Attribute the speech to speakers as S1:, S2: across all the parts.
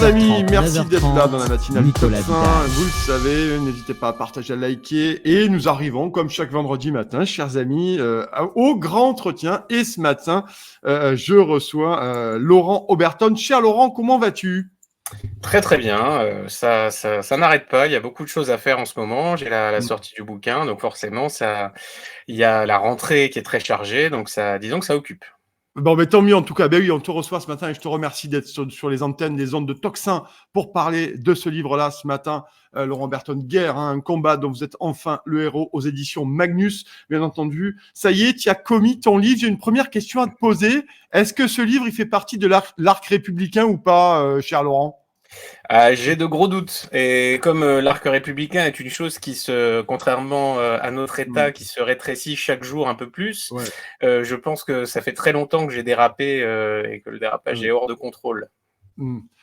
S1: Chers amis, merci d'être là dans la matinale
S2: Nicolas
S1: Top 5. Vous le savez, n'hésitez pas à partager, à liker. Et nous arrivons, comme chaque vendredi matin, chers amis, au grand entretien. Et ce matin, je reçois Laurent Oberton. Cher Laurent, comment vas-tu ?
S3: Très très bien, ça n'arrête pas, il y a beaucoup de choses à faire en ce moment. J'ai la sortie du bouquin, donc forcément il y a la rentrée qui est très chargée, donc disons que ça occupe.
S1: Bon, mais tant mieux en tout cas. Ben oui, on te reçoit ce matin et je te remercie d'être sur les antennes des ondes de Tocsin pour parler de ce livre-là ce matin. Laurent Oberton, Guerre, un combat dont vous êtes enfin le héros aux éditions Magnus, bien entendu. Ça y est, tu as commis ton livre. J'ai une première question à te poser. Est-ce que ce livre, il fait partie de l'arc républicain ou pas, cher Laurent ?
S3: J'ai de gros doutes. Et comme l'arc républicain est une chose contrairement à notre État, qui se rétrécit chaque jour un peu plus, je pense que ça fait très longtemps que j'ai dérapé et que le dérapage est hors de contrôle.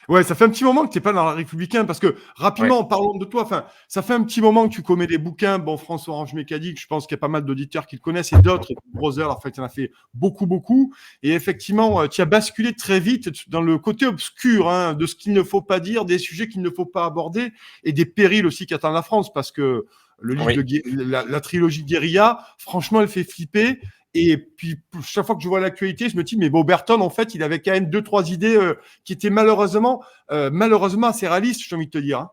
S1: Ouais, ça fait un petit moment que tu n'es pas dans la Républicain, parce que rapidement, parlons de toi. Enfin, ça fait un petit moment que tu commets des bouquins. Bon, France Orange Mécanique, je pense qu'il y a pas mal d'auditeurs qui le connaissent et d'autres. Brother, en fait, il en a fait beaucoup, beaucoup. Et effectivement, tu as basculé très vite dans le côté obscur de ce qu'il ne faut pas dire, des sujets qu'il ne faut pas aborder et des périls aussi qu'attend la France, parce que le livre la trilogie Guérilla, franchement, elle fait flipper. Et puis, chaque fois que je vois l'actualité, je me dis, mais Oberton, en fait, il avait quand même 2-3 idées qui étaient malheureusement assez réalistes, j'ai envie de te dire.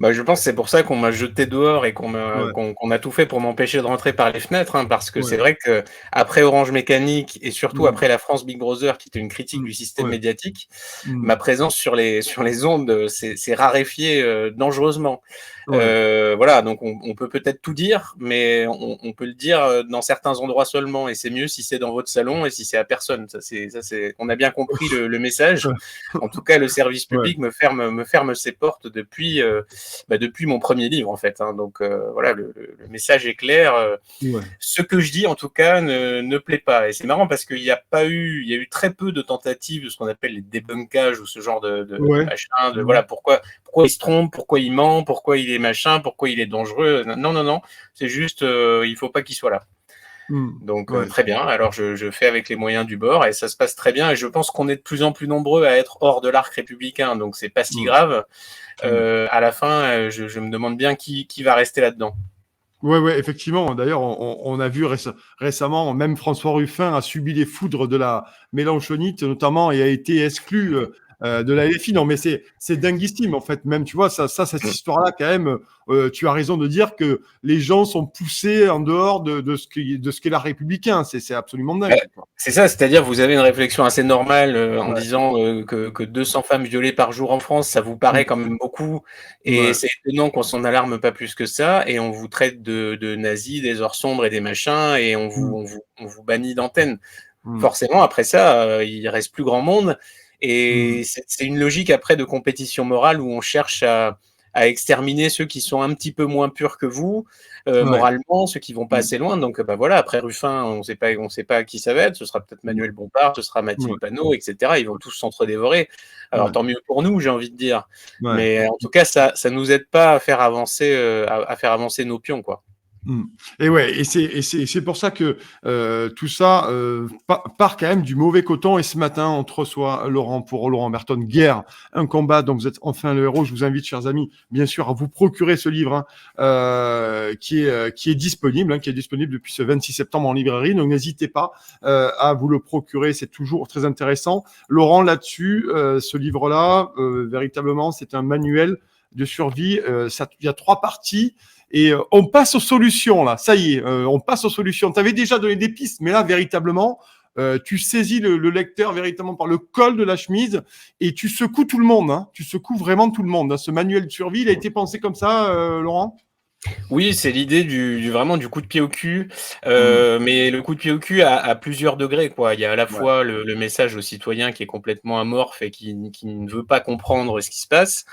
S3: Bah, je pense que c'est pour ça qu'on m'a jeté dehors et qu'on a tout fait pour m'empêcher de rentrer par les fenêtres, parce que c'est vrai que après Orange Mécanique et surtout après la France Big Brother, qui était une critique du système médiatique, ma présence sur les ondes s'est raréfiée dangereusement. Voilà, donc on peut peut-être tout dire, mais on peut le dire dans certains endroits seulement, et c'est mieux si c'est dans votre salon et si c'est à personne. On a bien compris le message. En tout cas, le service public me ferme ses portes depuis mon premier livre, en fait. Donc voilà, le message est clair. Ce que je dis, en tout cas, ne plaît pas. Et c'est marrant parce qu'il y a eu très peu de tentatives de ce qu'on appelle les débunkages ou ce genre de machin. Voilà, pourquoi il se trompe, pourquoi il ment, pourquoi il est machin, pourquoi il est dangereux. Non. C'est juste, il faut pas qu'il soit là. Donc très bien, alors je fais avec les moyens du bord et ça se passe très bien, et je pense qu'on est de plus en plus nombreux à être hors de l'arc républicain, donc c'est pas si grave. À la fin, je me demande bien qui va rester là-dedans.
S1: Ouais, effectivement. D'ailleurs, on a vu récemment, même François Ruffin a subi les foudres de la Mélenchonite, notamment, et a été exclu de la LFI. Non, mais c'est dinguissime, en fait. Même, tu vois, cette histoire-là, quand même, tu as raison de dire que les gens sont poussés en dehors de ce qu'est l'art républicain. C'est absolument dingue.
S3: C'est ça, c'est-à-dire vous avez une réflexion assez normale en disant que 200 femmes violées par jour en France, ça vous paraît quand même beaucoup, et c'est étonnant qu'on s'en alarme pas plus que ça, et on vous traite de nazis, des heures sombres et des machins, et on vous bannit d'antenne. Forcément, après ça, il reste plus grand monde, et c'est une logique après de compétition morale où on cherche à exterminer ceux qui sont un petit peu moins purs que vous, moralement, ceux qui vont pas assez loin. Donc voilà, après Ruffin, on sait pas qui ça va être. Ce sera peut-être Manuel Bompard, ce sera Mathilde Panot, etc. Ils vont tous s'entre-dévorer. Alors tant mieux pour nous, j'ai envie de dire. Mais en tout cas, ça nous aide pas à faire avancer nos pions, quoi.
S1: Et c'est pour ça que tout ça part quand même du mauvais coton. Et ce matin, on te reçoit, Laurent, pour Laurent Oberton, Guerre, un combat dont vous êtes enfin le héros. Je vous invite, chers amis, bien sûr, à vous procurer ce livre qui est disponible, qui est disponible depuis ce 26 septembre en librairie. Donc n'hésitez pas à vous le procurer, c'est toujours très intéressant. Laurent, là-dessus, ce livre-là, véritablement, c'est un manuel de survie. Il y a 3 parties. Et on passe aux solutions, là. Ça y est, on passe aux solutions. Tu avais déjà donné des pistes, mais là, véritablement, tu saisis le lecteur véritablement par le col de la chemise et tu secoues tout le monde. Tu secoues vraiment tout le monde. Ce manuel de survie, il a été pensé comme ça, Laurent ?
S3: Oui, c'est l'idée vraiment du coup de pied au cul, mais le coup de pied au cul à plusieurs degrés, quoi. Il y a à la fois le message au citoyen qui est complètement amorphe et qui ne veut pas comprendre ce qui se passe.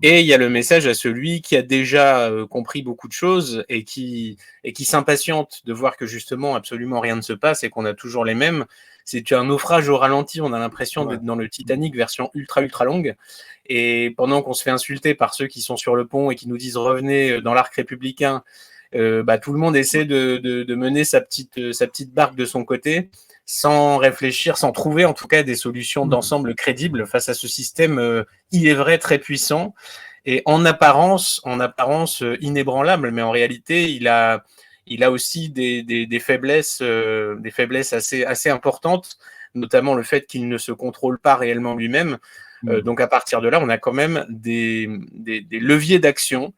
S3: Et il y a le message à celui qui a déjà compris beaucoup de choses et qui s'impatiente de voir que justement absolument rien ne se passe et qu'on a toujours les mêmes. C'est un naufrage au ralenti, on a l'impression d'être dans le Titanic version ultra longue. Et pendant qu'on se fait insulter par ceux qui sont sur le pont et qui nous disent revenez dans l'arc républicain, tout le monde essaie de mener sa petite barque de son côté. sans réfléchir, sans trouver en tout cas des solutions d'ensemble crédibles face à ce système, il est vrai, très puissant et en apparence inébranlable, mais en réalité, il a aussi des faiblesses assez importantes, notamment le fait qu'il ne se contrôle pas réellement lui-même. Donc à partir de là, on a quand même des leviers d'action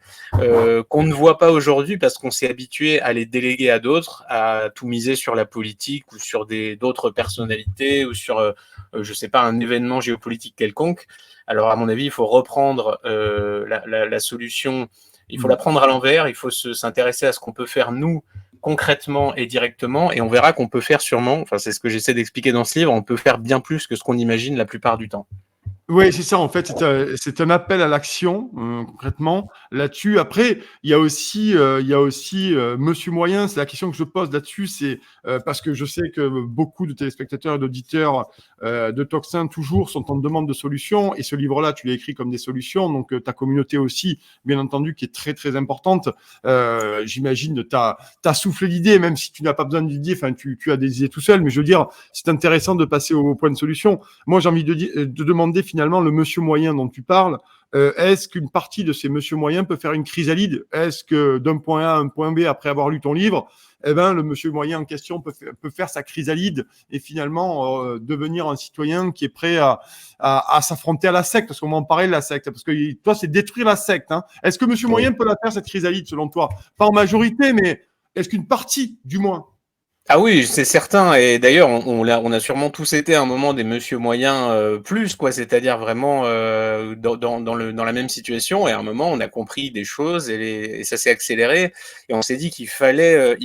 S3: qu'on ne voit pas aujourd'hui parce qu'on s'est habitué à les déléguer à d'autres, à tout miser sur la politique ou sur d'autres personnalités ou sur, je sais pas, un événement géopolitique quelconque. Alors à mon avis, il faut reprendre la solution, il faut la prendre à l'envers, il faut s'intéresser à ce qu'on peut faire nous concrètement et directement, et on verra qu'on peut faire sûrement, enfin c'est ce que j'essaie d'expliquer dans ce livre, on peut faire bien plus que ce qu'on imagine la plupart du temps.
S1: Oui, c'est ça, en fait, c'est un appel à l'action, concrètement, là-dessus. Après, il y a aussi, Monsieur Moyen, c'est la question que je pose là-dessus, c'est parce que je sais que beaucoup de téléspectateurs et d'auditeurs de Tocsin, toujours, sont en demande de solutions, et ce livre-là, tu l'as écrit comme des solutions, donc ta communauté aussi, bien entendu, qui est très, très importante. J'imagine, t'as soufflé l'idée, même si tu n'as pas besoin d'idée, enfin, tu as des idées tout seul, mais je veux dire, c'est intéressant de passer au point de solution. Moi, j'ai envie de demander finalement le monsieur moyen dont tu parles, est-ce qu'une partie de ces monsieur moyens peut faire une chrysalide? Est-ce que d'un point A à un point B, après avoir lu ton livre, eh ben, le monsieur moyen en question peut faire sa chrysalide et finalement devenir un citoyen qui est prêt à s'affronter à la secte? Parce qu'on m'en parlait de la secte, parce que toi, c'est détruire la secte. Hein. Est-ce que monsieur moyen peut la faire, cette chrysalide, selon toi? Pas en majorité, mais est-ce qu'une partie, du moins?
S3: Ah oui, c'est certain. Et d'ailleurs, on a sûrement tous été à un moment des monsieur moyens plus, quoi. C'est-à-dire vraiment dans la même situation. Et à un moment, on a compris des choses et ça s'est accéléré. Et on s'est dit qu'il fallait,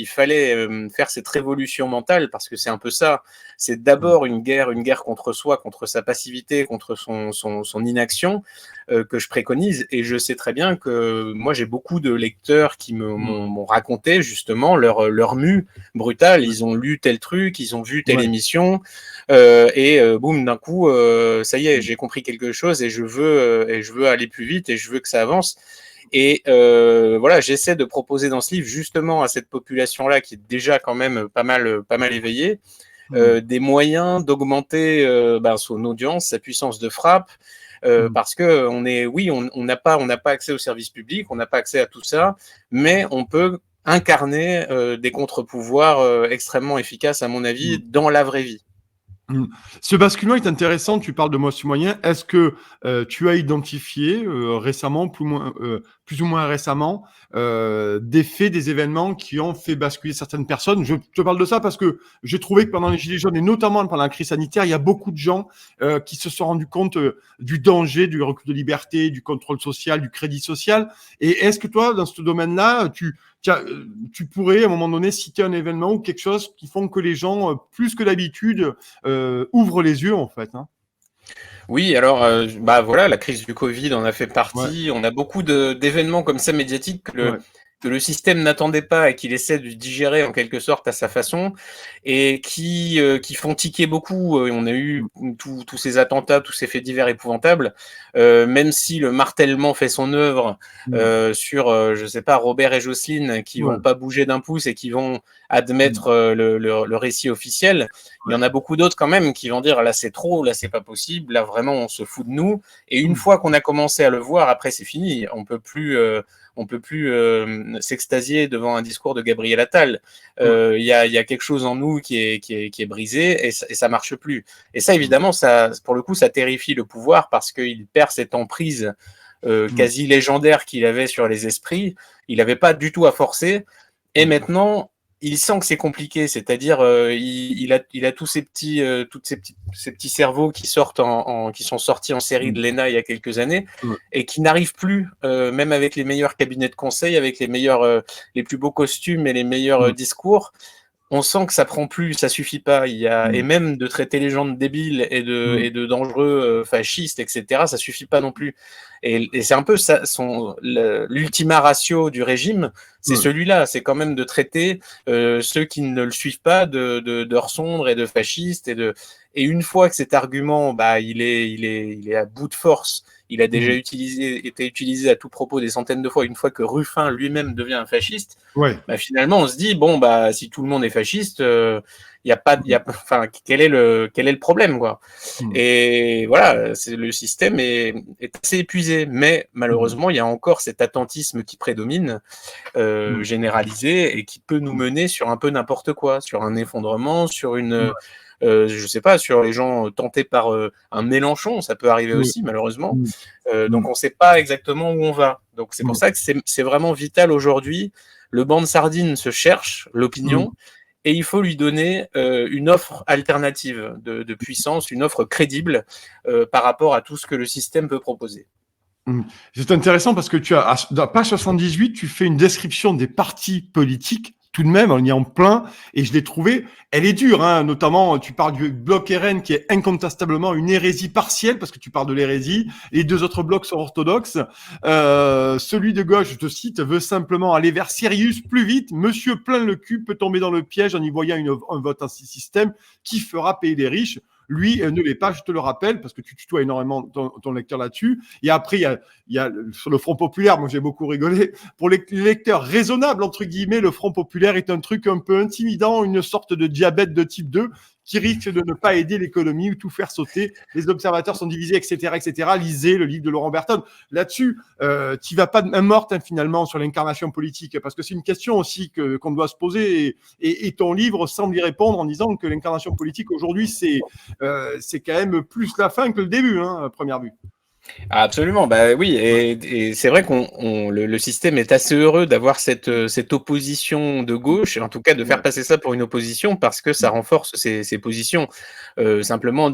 S3: faire cette révolution mentale parce que c'est un peu ça. C'est d'abord une guerre contre soi, contre sa passivité, contre son inaction que je préconise. Et je sais très bien que moi, j'ai beaucoup de lecteurs qui m'ont raconté justement leur mue brutale. Ils ont lu tel truc, ils ont vu telle émission, et boum, d'un coup, ça y est, j'ai compris quelque chose et je veux aller plus vite et je veux que ça avance. Et voilà, j'essaie de proposer dans ce livre justement à cette population-là qui est déjà quand même pas mal éveillée, des moyens d'augmenter son audience, sa puissance de frappe. Parce que on n'a pas accès aux services publics, on n'a pas accès à tout ça, mais on peut incarner des contre-pouvoirs extrêmement efficaces, à mon avis, dans la vraie vie.
S1: Ce basculement est intéressant, tu parles de monsieur moyen. Est-ce que tu as identifié récemment, plus ou moins récemment, des faits, des événements qui ont fait basculer certaines personnes? Je te parle de ça parce que j'ai trouvé que pendant les Gilets jaunes, et notamment pendant la crise sanitaire, il y a beaucoup de gens qui se sont rendus compte du danger, du recul de liberté, du contrôle social, du crédit social. Et est-ce que toi, dans ce domaine-là, tu pourrais, à un moment donné, citer un événement ou quelque chose qui font que les gens, plus que d'habitude, ouvrent les yeux, en fait, hein?
S3: Oui, alors, voilà, la crise du Covid en a fait partie. On a beaucoup d'événements comme ça médiatiques que le système n'attendait pas et qu'il essaie de digérer en quelque sorte à sa façon et qui font tiquer beaucoup. On a eu tous ces attentats, tous ces faits divers épouvantables, même si le martèlement fait son œuvre sur, je sais pas, Robert et Jocelyne qui vont pas bouger d'un pouce et qui vont admettre le récit officiel. Il y en a beaucoup d'autres quand même qui vont dire là c'est trop, là c'est pas possible, là vraiment on se fout de nous. Et une fois qu'on a commencé à le voir, après c'est fini. On peut plus s'extasier devant un discours de Gabriel Attal. Il y a quelque chose en nous qui est brisé et ça marche plus. Et ça évidemment, ça pour le coup, ça terrifie le pouvoir parce qu'il perd cette emprise quasi légendaire qu'il avait sur les esprits. Il n'avait pas du tout à forcer. Et maintenant, il sent que c'est compliqué, c'est-à-dire il a tous ces petits, ces petits cerveaux qui sortent qui sont sortis en série de l'ENA il y a quelques années et qui n'arrivent plus, même avec les meilleurs cabinets de conseil, avec les meilleurs, les plus beaux costumes et les meilleurs discours. On sent que ça prend plus, ça suffit pas. Et même de traiter les gens de débiles et de dangereux fascistes, etc. Ça suffit pas non plus. Et c'est un peu ça, l'ultima ratio du régime, c'est celui-là. C'est quand même de traiter ceux qui ne le suivent pas de sombre et de fascistes et une fois que cet argument, il est à bout de force. Il a déjà été utilisé à tout propos des centaines de fois. Une fois que Ruffin lui-même devient un fasciste, finalement, on se dit, bon, si tout le monde est fasciste, il enfin, quel est le problème, quoi. Et voilà, le système est assez épuisé, mais malheureusement, il y a encore cet attentisme qui prédomine, généralisé, et qui peut nous mener sur un peu n'importe quoi, sur un effondrement, sur une, je sais pas, sur les gens tentés par un Mélenchon, ça peut arriver aussi, malheureusement. Donc on sait pas exactement où on va. Donc c'est pour ça que c'est vraiment vital aujourd'hui. Le banc de sardines se cherche, l'opinion, et il faut lui donner une offre alternative de puissance, une offre crédible par rapport à tout ce que le système peut proposer.
S1: C'est intéressant parce que dans page 78, tu fais une description des partis politiques. Tout de même, on y est en plein, et je l'ai trouvé, elle est dure, hein, notamment, tu parles du bloc RN qui est incontestablement une hérésie partielle, parce que tu parles de l'hérésie, les deux autres blocs sont orthodoxes. Celui de gauche, je te cite, veut simplement aller vers Sirius plus vite. Monsieur plein le cul peut tomber dans le piège en y voyant un vote anti-système qui fera payer les riches. Lui ne l'est pas, je te le rappelle, parce que tu tutoies énormément ton lecteur là-dessus. Et après, il y a sur le Front populaire, moi j'ai beaucoup rigolé. Pour les lecteurs raisonnables, entre guillemets, le Front populaire est un truc un peu intimidant, une sorte de diabète de type 2 qui risque de ne pas aider l'économie ou tout faire sauter. Les observateurs sont divisés, etc., etc. Lisez le livre de Laurent Berton. Là-dessus, tu vas pas de main morte, hein, finalement, sur l'incarnation politique, parce que c'est une question aussi qu'on doit se poser, et ton livre semble y répondre en disant que l'incarnation politique aujourd'hui, c'est quand même plus la fin que le début, hein, à première vue.
S3: Absolument, bah oui, et c'est vrai le système est assez heureux d'avoir cette opposition de gauche, en tout cas de faire passer ça pour une opposition, parce que ça renforce ses positions. Simplement,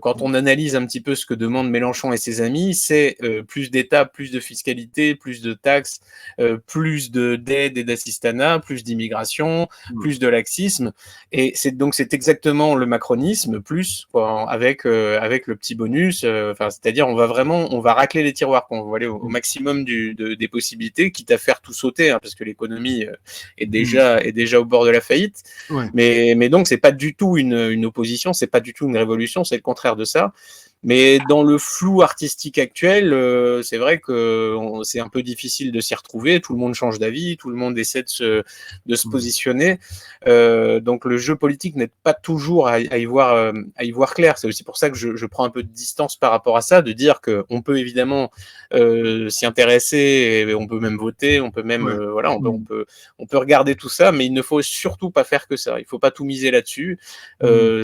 S3: quand on analyse un petit peu ce que demandent Mélenchon et ses amis, c'est plus d'État, plus de fiscalité, plus de taxes, plus d'aide et d'assistanat, plus d'immigration, plus de laxisme, et c'est exactement le macronisme, plus quoi, avec le petit bonus, c'est-à-dire on va racler les tiroirs, on va aller au maximum des possibilités, quitte à faire tout sauter, hein, parce que l'économie est déjà au bord de la faillite.
S1: Ouais.
S3: Mais donc c'est pas du tout une opposition, c'est pas du tout une révolution, c'est le contraire de ça. Mais dans le flou artistique actuel, c'est vrai que c'est un peu difficile de s'y retrouver. Tout le monde change d'avis, tout le monde essaie de se positionner. Donc le jeu politique n'est pas toujours à y voir clair. C'est aussi pour ça que je prends un peu de distance par rapport à ça, de dire qu'on peut évidemment s'y intéresser, et on peut même voter, on peut même on peut regarder tout ça, mais il ne faut surtout pas faire que ça. Il ne faut pas tout miser là-dessus.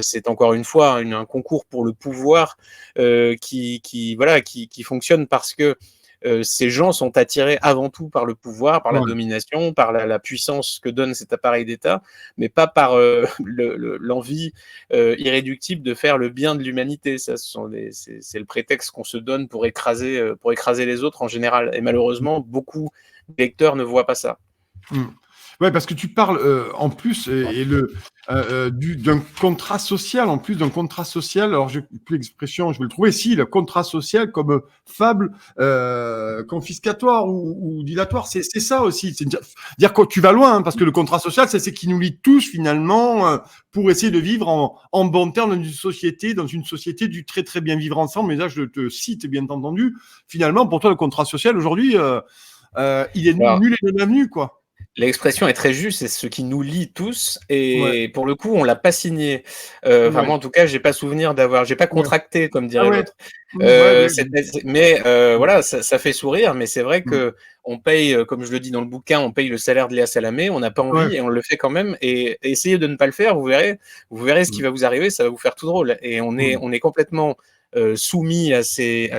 S3: C'est encore une fois un concours pour le pouvoir qui fonctionne parce que ces gens sont attirés avant tout par le pouvoir, par la domination, par la puissance que donne cet appareil d'État, mais pas par l'envie irréductible de faire le bien de l'humanité. C'est le prétexte qu'on se donne pour écraser les autres en général. Et malheureusement, beaucoup de lecteurs ne voient pas ça.
S1: Ouais, parce que tu parles en plus d'un contrat social, en plus d'un contrat social. Alors, j'ai plus l'expression, je vais le trouver. Si, le contrat social comme fable confiscatoire ou dilatoire, c'est ça aussi. C'est dire que tu vas loin, hein, parce que le contrat social, c'est qui nous lie tous finalement pour essayer de vivre en bon terme dans une société du très très bien vivre ensemble. Mais là, je te cite bien entendu. Finalement, pour toi, le contrat social aujourd'hui, il est nul et non avenu, quoi.
S3: L'expression est très juste, c'est ce qui nous lie tous, et pour le coup, on l'a pas signé. Moi, en tout cas, j'ai pas souvenir j'ai pas contracté, comme dirait l'autre. Mais voilà, ça fait sourire, mais c'est vrai que on paye, comme je le dis dans le bouquin, on paye le salaire de Léa Salamé, on n'a pas envie et on le fait quand même. Et essayez de ne pas le faire, vous verrez ce qui va vous arriver, ça va vous faire tout drôle. Et on est complètement soumis à ces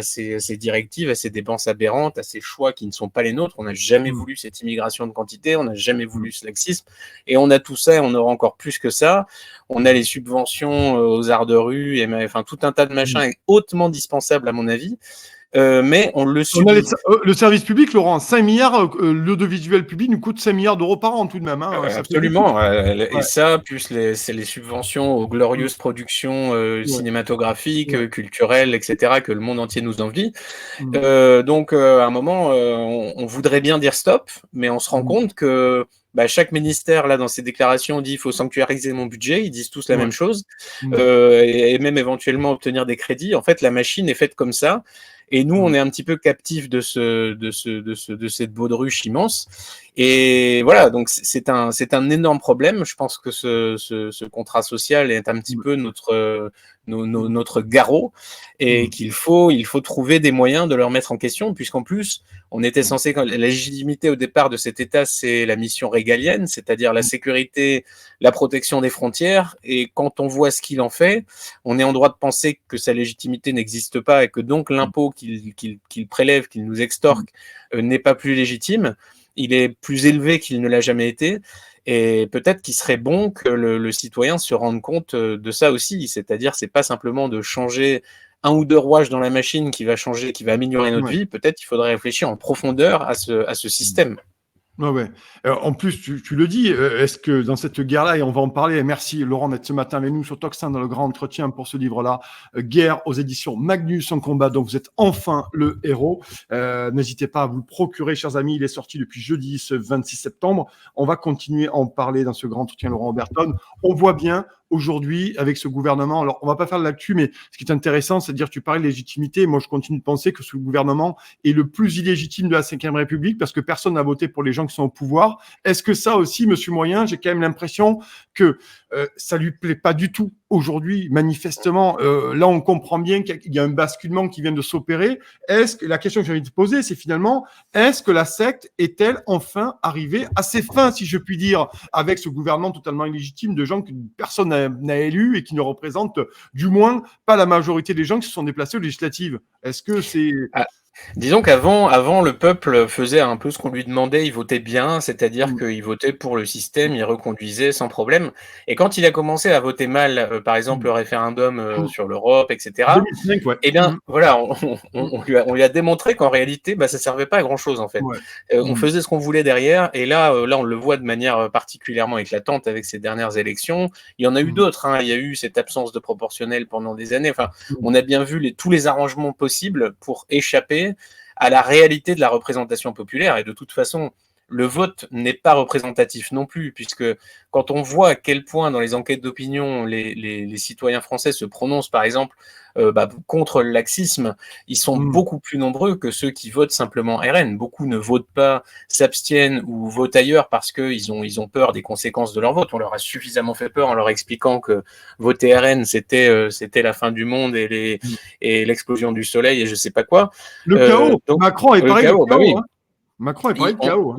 S3: directives, à ces dépenses aberrantes, à ces choix qui ne sont pas les nôtres. On n'a jamais voulu cette immigration de quantité, on n'a jamais voulu ce laxisme, et on a tout ça, et on aura encore plus que ça. On a les subventions aux arts de rue, et tout un tas de machins hautement dispensables à mon avis. Mais on le subit.
S1: Le service public, Laurent, 5 milliards, l'audiovisuel public nous coûte 5 milliards d'euros par an tout de même. Hein,
S3: absolument. Et ça, plus c'est les subventions aux glorieuses productions cinématographiques, culturelles, etc., que le monde entier nous envie. Donc, à un moment, on voudrait bien dire stop, mais on se rend compte que chaque ministère, là, dans ses déclarations, dit il faut sanctuariser mon budget. Ils disent tous la même chose, et même éventuellement obtenir des crédits. En fait, la machine est faite comme ça. Et nous, on est un petit peu captifs de cette baudruche immense. Et voilà, donc c'est un énorme problème. Je pense que ce contrat social est un petit peu notre garrot, et il faut trouver des moyens de le remettre en question, puisqu'en plus, on était censé, la légitimité au départ de cet État, c'est la mission régalienne, c'est-à-dire la sécurité, la protection des frontières, et quand on voit ce qu'il en fait, on est en droit de penser que sa légitimité n'existe pas, et que donc l'impôt qu'il prélève, qu'il nous extorque, n'est pas plus légitime. Il est plus élevé qu'il ne l'a jamais été. Et peut-être qu'il serait bon que le citoyen se rende compte de ça aussi. C'est-à-dire, c'est pas simplement de changer un ou deux rouages dans la machine qui va améliorer notre vie. Peut-être qu'il faudrait réfléchir en profondeur à ce système.
S1: Ouais, ouais. En plus, tu le dis, est-ce que dans cette guerre-là, et on va en parler, et merci Laurent d'être ce matin avec nous sur Toxin dans le grand entretien pour ce livre-là, Guerre aux éditions Magnus en combat, donc vous êtes enfin le héros. N'hésitez pas à vous le procurer, chers amis, il est sorti depuis jeudi, ce 26 septembre. On va continuer à en parler dans ce grand entretien Laurent Oberton. On voit bien aujourd'hui, avec ce gouvernement, alors on va pas faire de l'actu, mais ce qui est intéressant, c'est de dire, tu parlais de légitimité. Moi, je continue de penser que ce gouvernement est le plus illégitime de la Ve République parce que personne n'a voté pour les gens qui sont au pouvoir. Est-ce que ça aussi, Monsieur Moyen, j'ai quand même l'impression que ça lui plaît pas du tout aujourd'hui, manifestement. Là, on comprend bien qu'il y a un basculement qui vient de s'opérer. Est-ce que la question que j'ai envie de poser, c'est finalement, est-ce que la secte est-elle enfin arrivée à ses fins, si je puis dire, avec ce gouvernement totalement illégitime de gens que personne n'a élus et qui ne représentent du moins pas la majorité des gens qui se sont déplacés aux législatives? Est-ce que c'est...
S3: Disons qu'avant, le peuple faisait un peu ce qu'on lui demandait, il votait bien, c'est-à-dire qu'il votait pour le système, il reconduisait sans problème. Et quand il a commencé à voter mal, par exemple le référendum sur l'Europe, etc.,
S1: 2005, ouais.
S3: eh bien, voilà, on lui a démontré qu'en réalité, ça servait pas à grand-chose, en fait.
S1: Ouais.
S3: On faisait ce qu'on voulait derrière, et là, on le voit de manière particulièrement éclatante avec ces dernières élections. Il y en a eu d'autres, hein. Il y a eu cette absence de proportionnel pendant des années. Enfin, on a bien vu tous les arrangements possibles pour échapper à la réalité de la représentation populaire. Et de toute façon, le vote n'est pas représentatif non plus, puisque quand on voit à quel point dans les enquêtes d'opinion les citoyens français se prononcent, par exemple, contre le laxisme, ils sont beaucoup plus nombreux que ceux qui votent simplement RN. Beaucoup ne votent pas, s'abstiennent ou votent ailleurs parce qu'ils ont peur des conséquences de leur vote. On leur a suffisamment fait peur en leur expliquant que voter RN, c'était la fin du monde et l'explosion du soleil et je sais pas quoi.
S1: Le chaos.
S3: Donc,
S1: Macron est pareil, le chaos.
S3: Bah oui.
S1: Hein. Macron est pareil de chaos.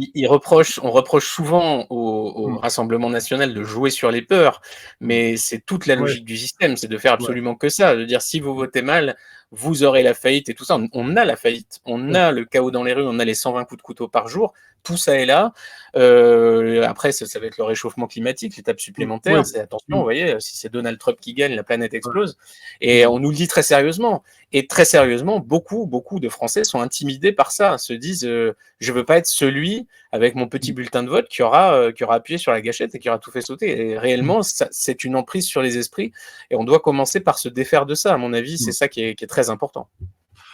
S3: On reproche souvent au Rassemblement national de jouer sur les peurs, mais c'est toute la logique du système, c'est de faire absolument que ça, de dire si vous votez mal, vous aurez la faillite et tout ça. On a la faillite, on a le chaos dans les rues, on a les 120 coups de couteau par jour, tout ça est là. Après, ça va être le réchauffement climatique, l'étape supplémentaire. C'est attention, vous voyez, si c'est Donald Trump qui gagne, la planète explose. Et on nous le dit très sérieusement. Et très sérieusement, beaucoup de Français sont intimidés par ça, se disent je veux pas être celui avec mon petit bulletin de vote qui aura appuyé sur la gâchette et qui aura tout fait sauter. Et réellement, c'est une emprise sur les esprits. Et on doit commencer par se défaire de ça. À mon avis, c'est ça qui est très important.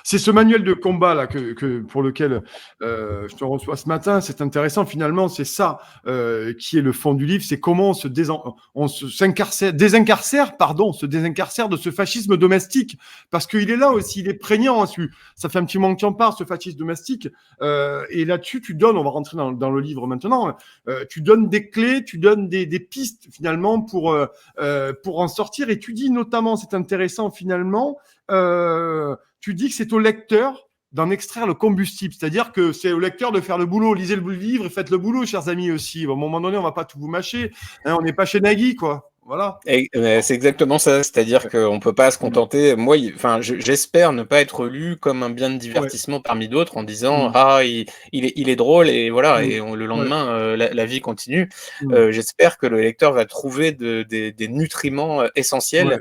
S1: C'est ce manuel de combat là pour lequel je te reçois ce matin. C'est intéressant finalement. C'est ça qui est le fond du livre. C'est comment on se désincarcère de ce fascisme domestique, parce qu'il est là aussi. Il est prégnant. Hein, ça fait un petit moment que tu en parles, ce fascisme domestique. Et là-dessus, tu donnes. On va rentrer dans le livre maintenant. Tu donnes des clés, tu donnes des pistes finalement pour en sortir. Et tu dis notamment, c'est intéressant finalement. Tu dis que c'est au lecteur d'en extraire le combustible. C'est-à-dire que c'est au lecteur de faire le boulot. Lisez le livre et faites le boulot, chers amis, aussi. À un moment donné, on ne va pas tout vous mâcher. Hein, on n'est pas chez Nagui, quoi. Voilà.
S3: C'est exactement ça. C'est-à-dire qu'on ne peut pas se contenter. Moi, j'espère ne pas être lu comme un bien de divertissement parmi d'autres en disant il est drôle et voilà. Et le lendemain, la vie continue. J'espère que le lecteur va trouver des nutriments essentiels.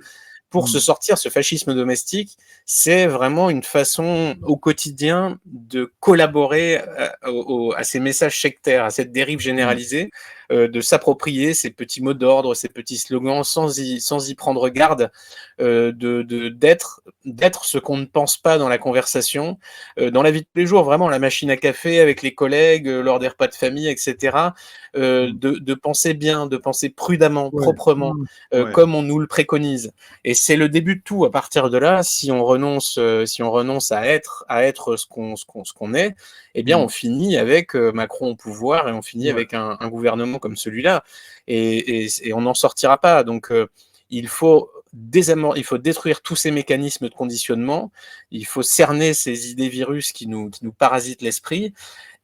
S3: Pour se sortir ce fascisme domestique, c'est vraiment une façon au quotidien de collaborer à ces messages sectaires, à cette dérive généralisée, de s'approprier ces petits mots d'ordre, ces petits slogans sans y prendre garde, d'être ce qu'on ne pense pas dans la conversation, dans la vie de tous les jours, vraiment la machine à café avec les collègues, lors des repas de famille, etc. De penser bien, de penser prudemment, proprement, comme on nous le préconise. Et c'est le début de tout. À partir de là, si on renonce à être ce qu'on est, eh bien, on finit avec Macron au pouvoir et on finit avec un gouvernement comme celui-là. Et on n'en sortira pas. Donc, il faut détruire tous ces mécanismes de conditionnement. Il faut cerner ces idées virus qui nous parasitent l'esprit.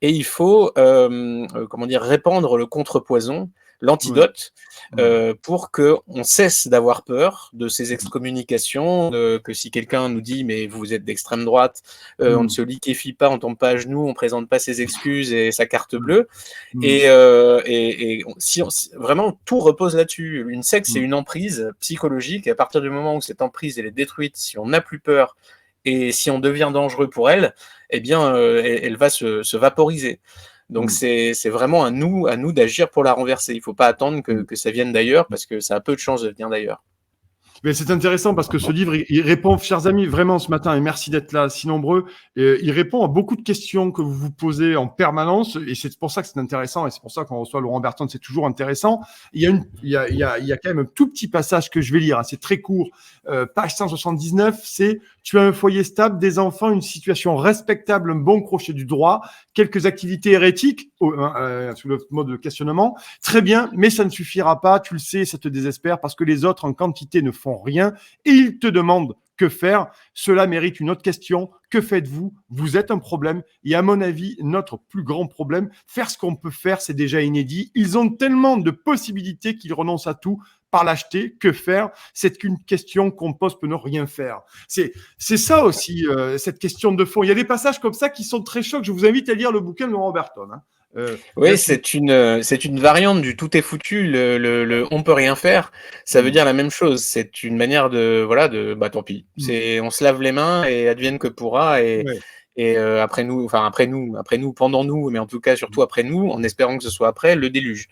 S3: Et il faut répandre le contrepoison, l'antidote, pour qu'on cesse d'avoir peur de ces excommunications, que si quelqu'un nous dit « mais vous êtes d'extrême droite, on ne se liquéfie pas, on ne tombe pas à genoux, on ne présente pas ses excuses et sa carte bleue ». Et vraiment, tout repose là-dessus. Une secte, c'est une emprise psychologique, et à partir du moment où cette emprise elle est détruite, si on n'a plus peur, et si on devient dangereux pour elle, eh bien, elle va se vaporiser. Donc, c'est vraiment à nous d'agir pour la renverser. Il ne faut pas attendre que ça vienne d'ailleurs, parce que ça a peu de chances de venir d'ailleurs.
S1: Mais c'est intéressant parce que ce livre, il répond, chers amis, vraiment ce matin, et merci d'être là si nombreux, il répond à beaucoup de questions que vous vous posez en permanence, et c'est pour ça que c'est intéressant, et c'est pour ça qu'on reçoit Laurent Berton, c'est toujours intéressant. Il y a quand même un tout petit passage que je vais lire, hein, c'est très court, page 179, c'est « Tu as un foyer stable, des enfants, une situation respectable, un bon crochet du droit, quelques activités hérétiques, sous le mode de questionnement, très bien, mais ça ne suffira pas, tu le sais, ça te désespère, parce que les autres en quantité ne font rien et ils te demandent que faire. Cela mérite une autre question. Que faites-vous? Vous êtes un problème. Et à mon avis, notre plus grand problème, faire ce qu'on peut faire, c'est déjà inédit. Ils ont tellement de possibilités qu'ils renoncent à tout par l'acheter. Que faire? C'est qu'une question qu'on pose pour ne rien faire. C'est ça aussi, cette question de fond. Il y a des passages comme ça qui sont très chocs. Je vous invite à lire le bouquin de Laurent Berton. Hein.
S3: Oui, c'est une variante du tout est foutu, le on peut rien faire. Ça veut dire la même chose. C'est une manière bah tant pis. On se lave les mains et advienne que pourra. Et après nous, pendant nous, mais en tout cas surtout après nous, en espérant que ce soit après le déluge.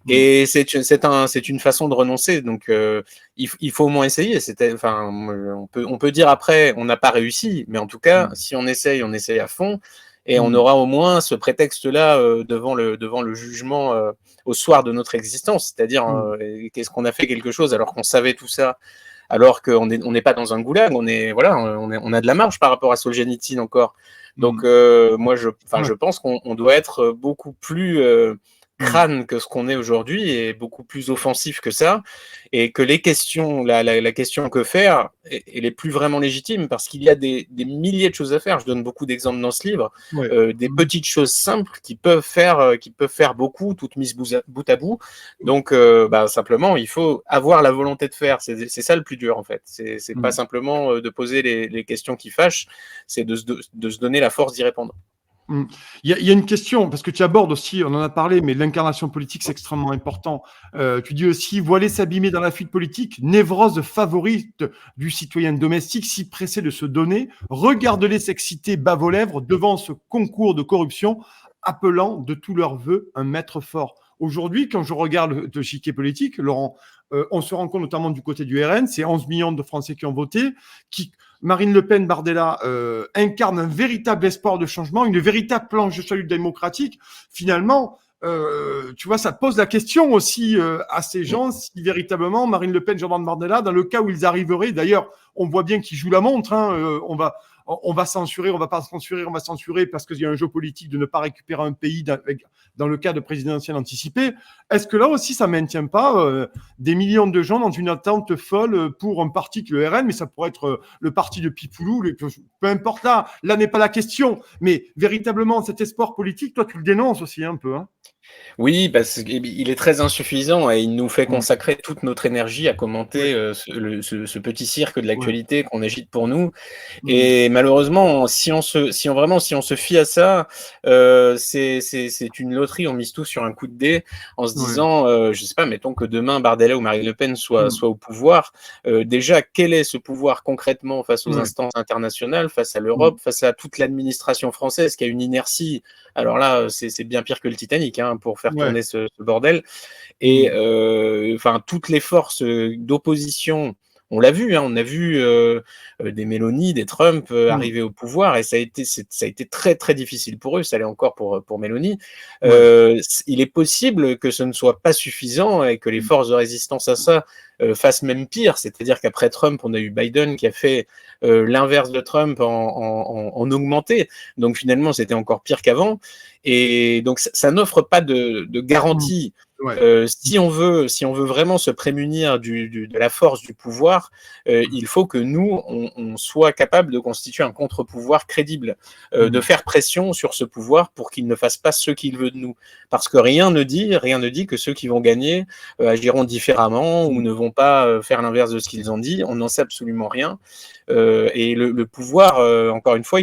S3: Et c'est une façon de renoncer. Donc il faut au moins essayer. On peut dire après on n'a pas réussi, mais en tout cas si on essaye à fond. Et on aura au moins ce prétexte-là devant le jugement au soir de notre existence. C'est-à-dire, qu'est-ce qu'on a fait quelque chose alors qu'on savait tout ça, alors qu'on n'est pas dans un goulag, on a de la marge par rapport à Solzhenitsyn encore. Donc, moi, je pense qu'on doit être beaucoup plus crâne que ce qu'on est aujourd'hui et beaucoup plus offensif que ça, et que les questions, la question que faire, elle est plus vraiment légitime parce qu'il y a des milliers de choses à faire. Je donne beaucoup d'exemples dans ce livre, des petites choses simples qui peuvent faire beaucoup, toutes mises bout à bout. Donc, simplement, il faut avoir la volonté de faire. C'est ça le plus dur en fait. C'est pas simplement de poser les questions qui fâchent, c'est de se donner la force d'y répondre.
S1: Il y a une question, parce que tu abordes aussi, on en a parlé, mais l'incarnation politique, c'est extrêmement important. Tu dis aussi, voiler s'abîmer dans la fuite politique, névrose favorite du citoyen domestique, si pressé de se donner, regarde-les s'exciter bas vos lèvres devant ce concours de corruption, appelant de tous leurs vœux un maître fort. Aujourd'hui, quand je regarde le chiquet politique, Laurent, on se rend compte notamment du côté du RN, c'est 11 millions de Français qui ont voté, Marine Le Pen, Bardella, incarne un véritable espoir de changement, une véritable planche de salut démocratique. Finalement, tu vois, ça pose la question aussi à ces gens si véritablement Marine Le Pen, Jordan Bardella, dans le cas où ils arriveraient, d'ailleurs, on voit bien qu'ils jouent la montre, hein, on va censurer, on va pas censurer, on va censurer parce qu'il y a un jeu politique de ne pas récupérer un pays dans le cas de présidentielle anticipée. Est-ce que là aussi, ça ne maintient pas des millions de gens dans une attente folle pour un parti que le RN, mais ça pourrait être le parti de Pipoulou, peu importe là n'est pas la question, mais véritablement cet espoir politique, toi tu le dénonces aussi un peu, hein.
S3: Oui, parce qu'il est très insuffisant et il nous fait consacrer toute notre énergie à commenter ce petit cirque de l'actualité qu'on agite pour nous. Et malheureusement, si on se fie à ça, c'est une loterie. On mise tout sur un coup de dé en se disant, je sais pas, mettons que demain Bardella ou Marine Le Pen soit au pouvoir. Déjà, quel est ce pouvoir concrètement face aux instances internationales, face à l'Europe, face à toute l'administration française qui a une inertie? Alors là, c'est bien pire que le Titanic, hein. pour faire tourner ce bordel. Et enfin, toutes les forces d'opposition, on l'a vu, hein, on a vu des Mélanie, des Trump arriver au pouvoir, et ça a été très très difficile pour eux. Ça l'est encore pour Mélanie. Il est possible que ce ne soit pas suffisant et que les forces de résistance à ça fassent même pire. C'est-à-dire qu'après Trump, on a eu Biden qui a fait l'inverse de Trump en augmenté. Donc finalement, c'était encore pire qu'avant. Et donc ça n'offre pas de garantie. Si on veut vraiment se prémunir de la force du pouvoir, il faut que nous, on soit capable de constituer un contre-pouvoir crédible, de faire pression sur ce pouvoir pour qu'il ne fasse pas ce qu'il veut de nous. Parce que rien ne dit que ceux qui vont gagner agiront différemment ou ne vont pas faire l'inverse de ce qu'ils ont dit. On n'en sait absolument rien. Et le pouvoir, encore une fois,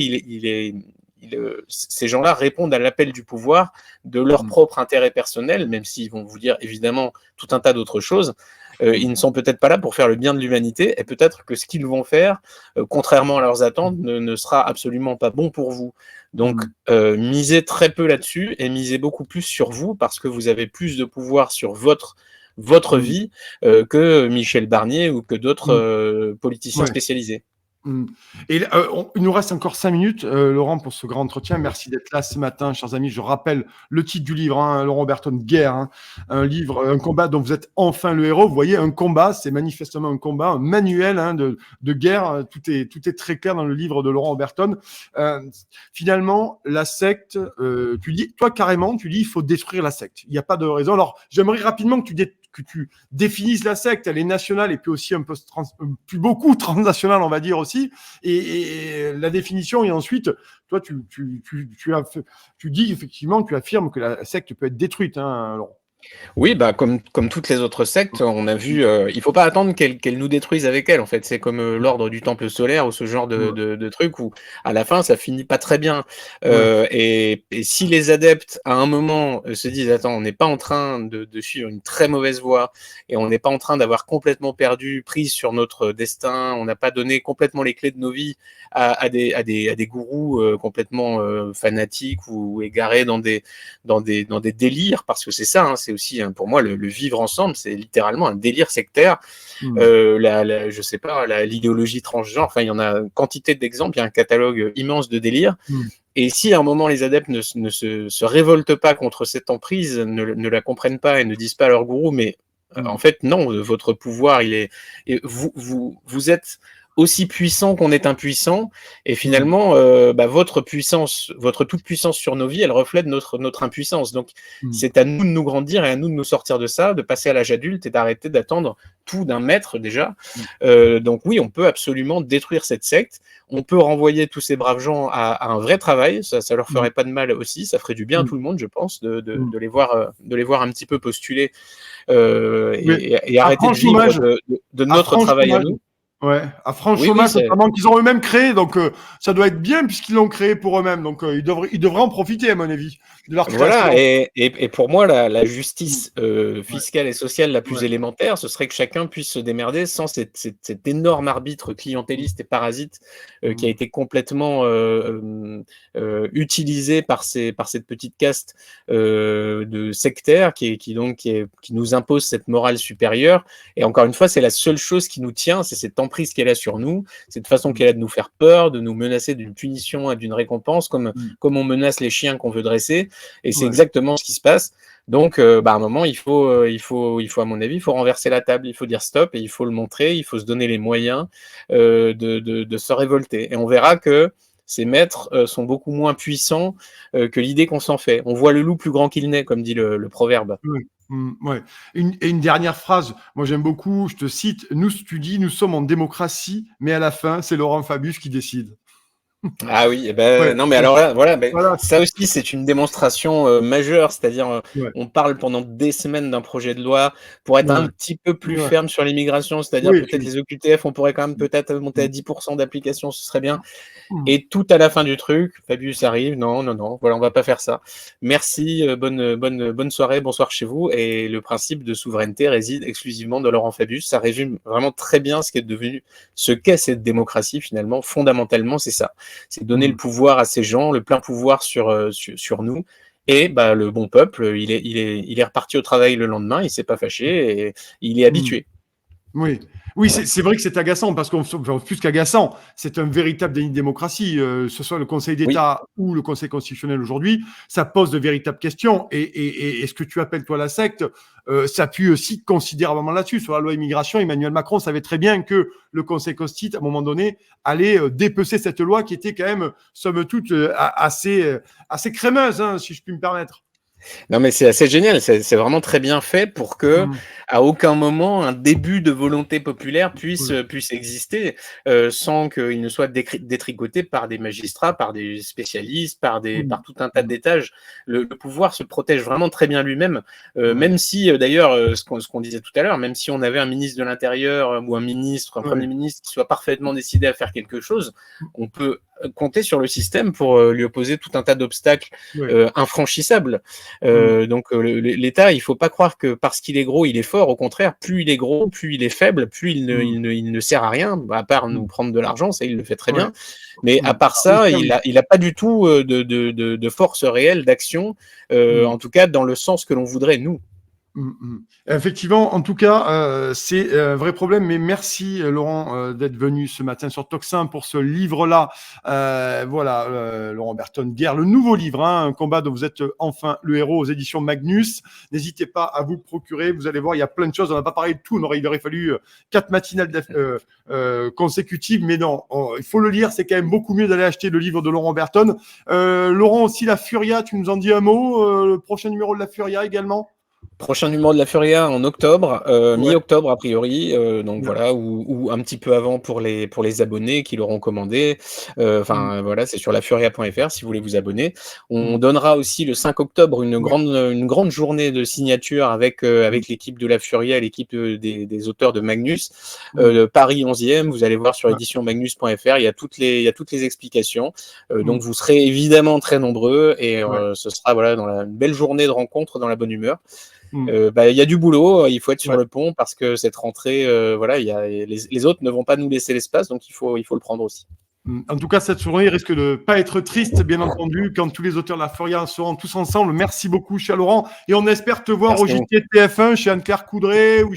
S3: ces gens-là répondent à l'appel du pouvoir de leur propre intérêt personnel, même s'ils vont vous dire évidemment tout un tas d'autres choses. Ils ne sont peut-être pas là pour faire le bien de l'humanité, et peut-être que ce qu'ils vont faire, contrairement à leurs attentes, ne sera absolument pas bon pour vous. Donc, misez très peu là-dessus et misez beaucoup plus sur vous, parce que vous avez plus de pouvoir sur votre vie que Michel Barnier ou que d'autres politiciens spécialisés.
S1: Et il nous reste encore 5 minutes, Laurent, pour ce grand entretien. Merci d'être là ce matin, chers amis. Je rappelle le titre du livre, hein, Laurent Oberton, Guerre, hein, un livre, un combat dont vous êtes enfin le héros. Vous voyez, un combat, c'est manifestement un combat, un manuel de guerre. Tout est très clair dans le livre de Laurent Oberton. Finalement, la secte, tu dis, il faut détruire la secte. Il n'y a pas de raison. Alors, j'aimerais rapidement que tu définisses la secte. Elle est nationale et puis aussi un peu plus beaucoup transnationale, on va dire aussi. Et la définition, et ensuite, toi, tu dis effectivement, tu affirmes que la secte peut être détruite, hein, Laurent.
S3: Oui, bah comme toutes les autres sectes, on a vu. Il faut pas attendre qu'elles nous détruisent avec elles. En fait, c'est comme l'ordre du Temple solaire ou ce genre de truc où à la fin ça finit pas très bien. Et si les adeptes à un moment se disent attends, on n'est pas en train de suivre une très mauvaise voie et on n'est pas en train d'avoir complètement perdu prise sur notre destin, on n'a pas donné complètement les clés de nos vies à des gourous complètement fanatiques ou égarés dans des délires, parce que c'est ça, hein, c'est aussi pour moi le vivre ensemble, c'est littéralement un délire sectaire. Je sais pas, l'idéologie transgenre, enfin il y en a une quantité d'exemples, il y a un catalogue immense de délires. Et si à un moment les adeptes ne se révoltent pas contre cette emprise, ne la comprennent pas et ne disent pas à leur gourou, mais en fait non, votre pouvoir vous êtes aussi puissant qu'on est impuissant, et finalement votre puissance, votre toute puissance sur nos vies, elle reflète notre impuissance. Donc c'est à nous de nous grandir et à nous de nous sortir de ça, de passer à l'âge adulte et d'arrêter d'attendre tout d'un maître déjà. Donc oui, on peut absolument détruire cette secte, on peut renvoyer tous ces braves gens à un vrai travail, ça leur ferait pas de mal aussi, ça ferait du bien à tout le monde, je pense, de les voir un petit peu postuler et arrêter de vivre de notre travail à nous.
S1: Ouais, à franc chômage, notamment qu'ils ont eux-mêmes créé, donc ça doit être bien puisqu'ils l'ont créé pour eux-mêmes, donc ils devraient en profiter à mon avis de leur création.
S3: Voilà, et pour moi la justice fiscale et sociale la plus élémentaire, ce serait que chacun puisse se démerder sans cet énorme arbitre clientéliste et parasite qui a été complètement utilisé par cette petite caste de sectaires qui nous impose cette morale supérieure. Et encore une fois, c'est la seule chose qui nous tient, c'est cette emprise qu'elle a sur nous, cette façon qu'elle a de nous faire peur, de nous menacer d'une punition et d'une récompense, comme on menace les chiens qu'on veut dresser. Et c'est exactement ce qui se passe. Donc, à un moment, il faut, à mon avis, il faut renverser la table, il faut dire stop, et il faut le montrer, il faut se donner les moyens de se révolter. Et on verra que ces maîtres sont beaucoup moins puissants que l'idée qu'on s'en fait. On voit le loup plus grand qu'il n'est, comme dit le proverbe.
S1: Une dernière phrase, moi j'aime beaucoup, je te cite, tu dis, nous sommes en démocratie, mais à la fin, c'est Laurent Fabius qui décide.
S3: Ah oui, non mais alors là, voilà, ça aussi c'est une démonstration majeure, c'est-à-dire on parle pendant des semaines d'un projet de loi pour être un petit peu plus ferme sur l'immigration, c'est-à-dire peut-être les OQTF, on pourrait quand même peut-être monter à 10% d'application, ce serait bien. Et tout à la fin du truc, Fabius arrive, non, voilà, on va pas faire ça. Merci, bonne soirée, bonsoir chez vous. Et le principe de souveraineté réside exclusivement dans Laurent Fabius. Ça résume vraiment très bien ce qu'est cette démocratie finalement. Fondamentalement, c'est ça. C'est donner le pouvoir à ces gens, le plein pouvoir sur nous. Et bah, le bon peuple, il est reparti au travail le lendemain, il s'est pas fâché et il est
S1: Mmh.
S3: habitué.
S1: Oui, oui, c'est vrai que c'est agaçant parce qu'on enfin, plus qu'agaçant, c'est un véritable déni de démocratie. Ce soit le Conseil
S3: Oui.
S1: d'État ou le Conseil constitutionnel aujourd'hui, ça pose de véritables questions. Et ce que tu appelles toi la secte s'appuie aussi considérablement là-dessus. Sur la loi immigration, Emmanuel Macron savait très bien que le Conseil constitutionnel, à un moment donné, allait dépecer cette loi qui était quand même, somme toute, assez crémeuse, hein, si je puis me permettre.
S3: Non, mais c'est assez génial, c'est vraiment très bien fait pour que,
S1: Mmh.
S3: à aucun moment, un début de volonté populaire
S1: Ouais.
S3: puisse exister, sans qu'il ne soit détricoté par des magistrats, par des spécialistes,
S1: Mmh.
S3: par tout un tas
S1: Mmh.
S3: d'étages. Le pouvoir se protège vraiment très bien lui-même,
S1: Ouais.
S3: même si, d'ailleurs, ce qu'on disait tout à l'heure, même si on avait un ministre de l'intérieur, ou un ministre, un
S1: Ouais.
S3: premier ministre qui soit parfaitement décidé à faire quelque chose, on peut, compter sur le système pour, lui opposer tout un tas d'obstacles,
S1: Ouais.
S3: infranchissables.
S1: Mmh.
S3: Donc l'État, il faut pas croire que parce qu'il est gros, il est fort. Au contraire, plus il est gros, plus il est faible, plus
S1: Mmh.
S3: il ne sert à rien, bah, à part
S1: Mmh.
S3: nous prendre de l'argent, ça il le fait très
S1: Ouais.
S3: bien. Mais à
S1: Mmh.
S3: part
S1: Ah oui,
S3: ça,
S1: ça oui.
S3: il a pas du tout de force réelle d'action,
S1: Mmh.
S3: en tout cas dans le sens que l'on voudrait nous.
S1: Mmh mh. Effectivement, en tout cas, c'est un vrai problème, mais merci, Laurent, d'être venu ce matin sur Tocsin pour ce livre-là. Voilà, Laurent Berton, Guerre, le nouveau livre, hein, un combat dont vous êtes enfin le héros aux éditions Magnus. N'hésitez pas à vous le procurer, vous allez voir, il y a plein de choses. On n'a pas parlé de tout, il aurait fallu 4 matinales consécutives, mais non, il faut le lire, c'est quand même beaucoup mieux d'aller acheter le livre de Laurent Berton. Laurent, aussi, La Furia, tu nous en dis un mot, le prochain numéro de La Furia également?
S3: Prochain numéro de la Furia en octobre,
S1: Ouais.
S3: mi-octobre a priori, donc
S1: Bien.
S3: voilà, ou un petit peu avant pour les abonnés qui l'auront commandé.
S1: Mmh.
S3: Enfin voilà, c'est sur lafuria.fr si vous voulez vous abonner. On
S1: Mmh.
S3: donnera aussi le 5 octobre
S1: Ouais.
S3: une grande journée de signature avec,
S1: Mmh.
S3: avec l'équipe de la Furia et l'équipe, des auteurs de Magnus.
S1: Mmh.
S3: Paris 11e, vous allez voir sur
S1: Ouais.
S3: éditionmagnus.fr, il y a toutes les explications.
S1: Mmh.
S3: Donc vous serez évidemment très nombreux et
S1: Ouais.
S3: ce sera voilà dans une belle journée de rencontre dans la bonne humeur.
S1: Mmh.
S3: Bah, il y a du boulot, il faut être sur
S1: Ouais.
S3: le pont parce que cette rentrée, voilà, il y a les autres ne vont pas nous laisser l'espace, donc il faut le prendre aussi.
S1: Mmh. En tout cas, cette journée risque de pas être triste, bien entendu, quand tous les auteurs de la Furia seront tous ensemble. Merci beaucoup, cher Laurent. Et on espère te voir au
S3: Merci à vous.
S1: JT de TF1 chez Anne-Claire Coudray ou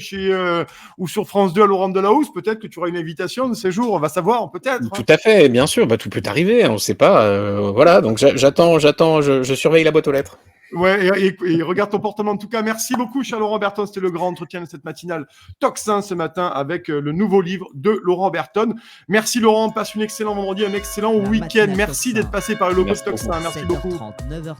S1: ou sur France 2 à Laurent Delahousse. Peut-être que tu auras une invitation de ces jours. On va savoir, peut-être,
S3: Tout
S1: hein.
S3: à fait, bien sûr, bah, tout peut arriver, hein, on ne sait pas, voilà, donc j'attends, je surveille la boîte aux lettres.
S1: Ouais, et regarde ton portement. En tout cas, merci beaucoup, cher Laurent Berton. C'était le grand entretien de cette matinale Tocsin ce matin avec le nouveau livre de Laurent Berton. Merci, Laurent. Passe une excellente vendredi, un excellent
S2: La
S1: week-end.
S2: matinale
S1: Merci
S2: Tocsin.
S1: d'être passé par le logo de
S3: Merci beaucoup.
S1: Tocsin. Merci beaucoup.
S2: 7h30, 9h30.